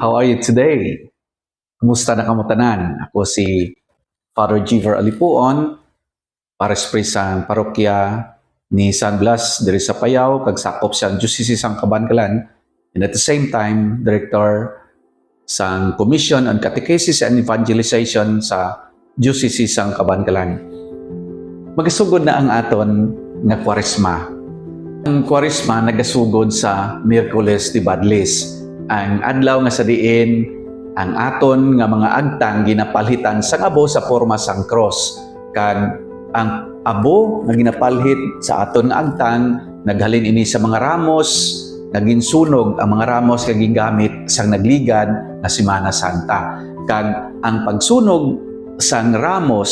How are you today? Kumusta na kamutanan? Ako si Father Giver Alipuon, pares priest sa parokya ni San Blas diri sa Payaw, kag sakop sa Diocese sang Cabancalan, and at the same time Director sang Commission on Catechesis and Evangelization sa Diocese sang Cabancalan. Magasugod na ang aton nga Kwaresma. Ang Kwaresma nagasugod sa Miyerkules de Badles, ang adlaw nga sa diin ang aton nga mga agtang ginapalhitan sang abo sa porma sang cross. Kag ang abo nga ginapalhit sa aton nga agtang naghalin ini sa mga ramos, naging sunog ang mga ramos nga gingamit sang nagligad na Semana Santa. Kag ang pagsunog sang ramos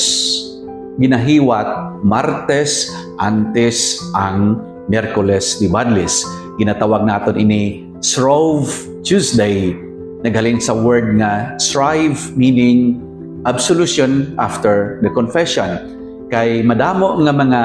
ginahiwat Martes antes ang Miyerkules de Badles. Ginatawag naton ini Shrove Tuesday. Naghalin sa word nga shrive, meaning absolution after the confession. Kay madamo nga mga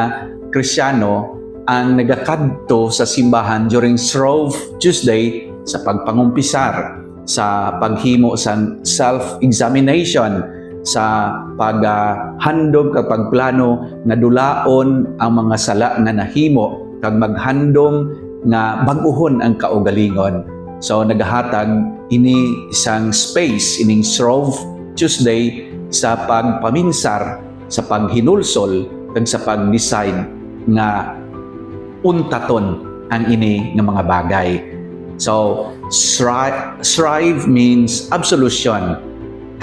Kristiyano ang nagakadto sa simbahan during Shrove Tuesday sa pagpangumpisar, sa paghimo sa self-examination, sa paghandom kag pagplano nga dulaon ang mga sala nga nahimo kag maghandom nga bag-ohon ang kaugalingon. So nagahatag ini isang space ining Shrove Tuesday sa pagpaminsar, sa paghinulsol kag sa pag-decide nga untaton ang ini nga mga bagay. So shrive means absolution,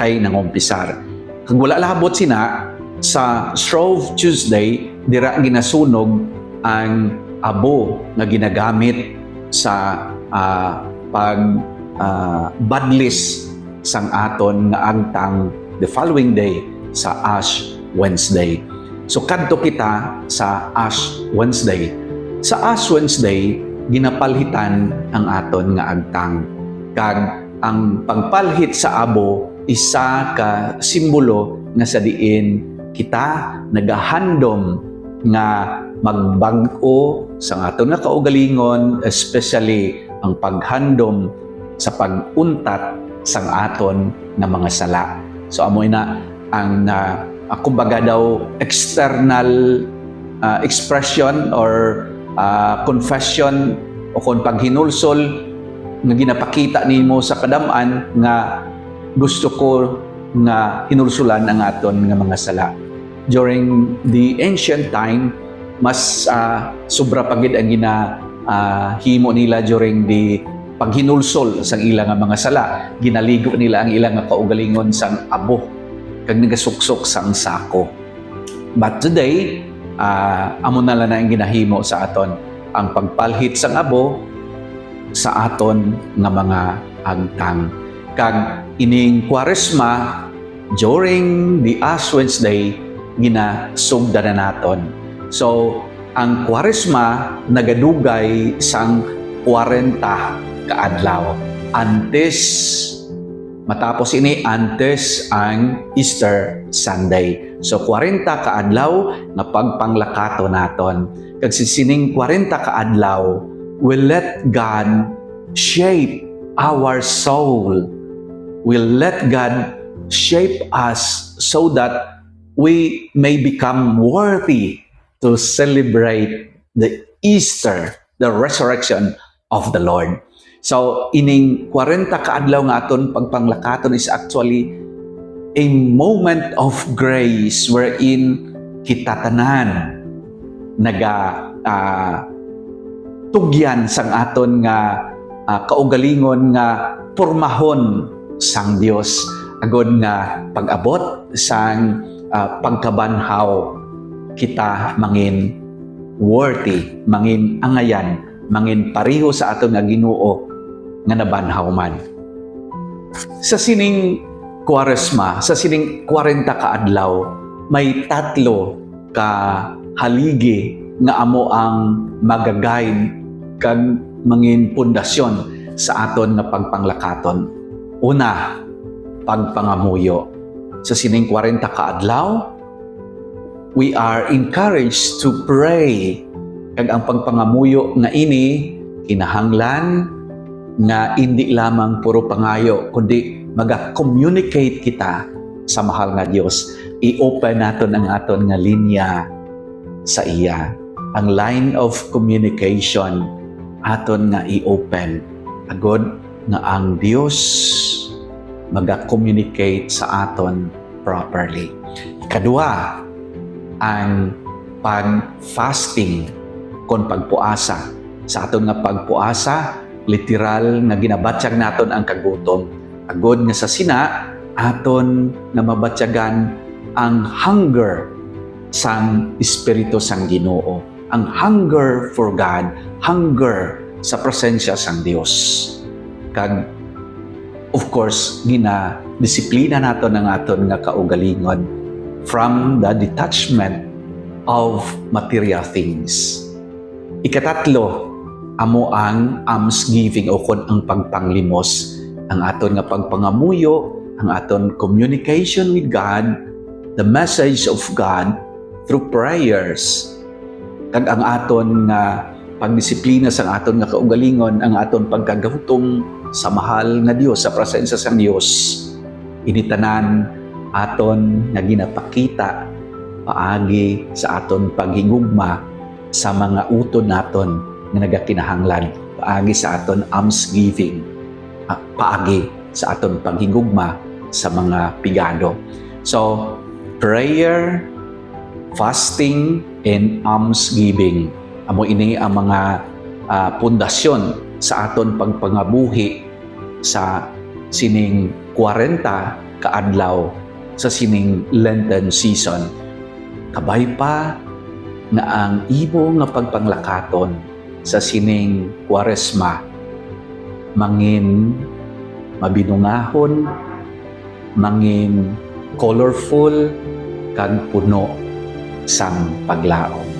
kay nangumpisar. Kag wala labot sina sa Shrove Tuesday dira ginasunog ang abo nga ginagamit sa badlis sang aton nga agtang the following day sa Ash Wednesday. So kadto kita sa Ash Wednesday. Sa Ash Wednesday ginapalhitan ang aton nga agtang. Kag ang pagpalhit sa abo isa ka simbolo nga sa diin kita nagahandom nga magbag-o sa aton nga kaugalingon, especially ang paghandom sa pag-untat sang aton nga mga sala. So amoy na ang kumbaga daw external expression or confession o kung paghinulsol nga ginapakita nimo sa kadam-an nga gusto ko nga hinulsulan ang aton nga mga sala. During the ancient time, mas sobra pagid ang ginahimo nila during the paghinulsol sang ilang nga mga sala. Ginaligo nila ang ilang nga kaugalingon sang abo kag nagasuksok sang sako. But today, amo na lang na ang ginahimo sa aton ang pagpalhit sang abo sa aton nga mga agtang. Kag ining Kwaresma during the Ash Wednesday ginasugdan na naton. So ang Kwaresma nagadugay sang 40 ka adlaw. Antes matapos ini antes ang Easter Sunday. So 40 ka adlaw nga pagpanglakato naton. Kag sining 40 ka adlaw will let God shape our soul. Will let God shape us so that we may become worthy to celebrate the Easter, the resurrection of the Lord. So, ining 40 kaadlaw nga aton pagpanglakaton is actually a moment of grace wherein kita tanan tugyan sang aton nga kaugalingon nga pormahon sang Dios agod nga pag-abot sang pagkabanhaw kita mangin worthy, mangin angayan, mangin pareho sa aton nga Ginoo nga nabanhaw man. Sa sining Kwaresma, sa sining 40 ka adlaw, may 3 ka haligi nga amo ang magaguide kag mangin pundasyon sa aton nga pagpanglakaton. Una, pagpangamuyo. Sa sining 40 ka adlaw, we are encouraged to pray. Kag ang pagpangamuyo nga ini kinahanglan nga hindi lamang puro pangayo, kundi maga-communicate kita sa mahal nga Dios. I-open naton ang aton nga linya sa iya. Ang line of communication aton nga i-open. Agod nga ang Dios maga-communicate sa aton properly. Kadua, ang pag-fasting kon pagpuasa. Sa aton nga pagpuasa, literal nga ginabatyag naton ang kagutom. Agod nga sa sina, aton nga mabatyagan ang hunger sang Espiritu sang Ginoo. Ang hunger for God, hunger sa presensya sang Dios. Kag of course, disiplina naton ang aton nga kaugalingon from the detachment of material things. Ikatatlo, amo ang almsgiving o kon ang pagpanglimos, ang aton nga pagpangamuyo, ang aton communication with God, the message of God through prayers, kag ang aton nga pagdisiplina sa aton nga kaugalingon, ang aton pagkagahutom sa mahal nga Dios, sa presensya sa Dios. Initanan aton nga ginapakita paagi sa aton paghigugma sa mga uton naton nga nagakinahanglan, paagi sa aton almsgiving, paagi sa aton paghigugma sa mga pigado. So, prayer, fasting, and almsgiving. Amo ini ang mga pundasyon sa aton pagpangabuhi sa sining 40 kaadlaw sa sining Lenten season. Kabay pa nga ang imo nga pagpanglakaton sa sining Kwaresma mangin mabinungahon, mangin colorful, kag puno sang paglaom.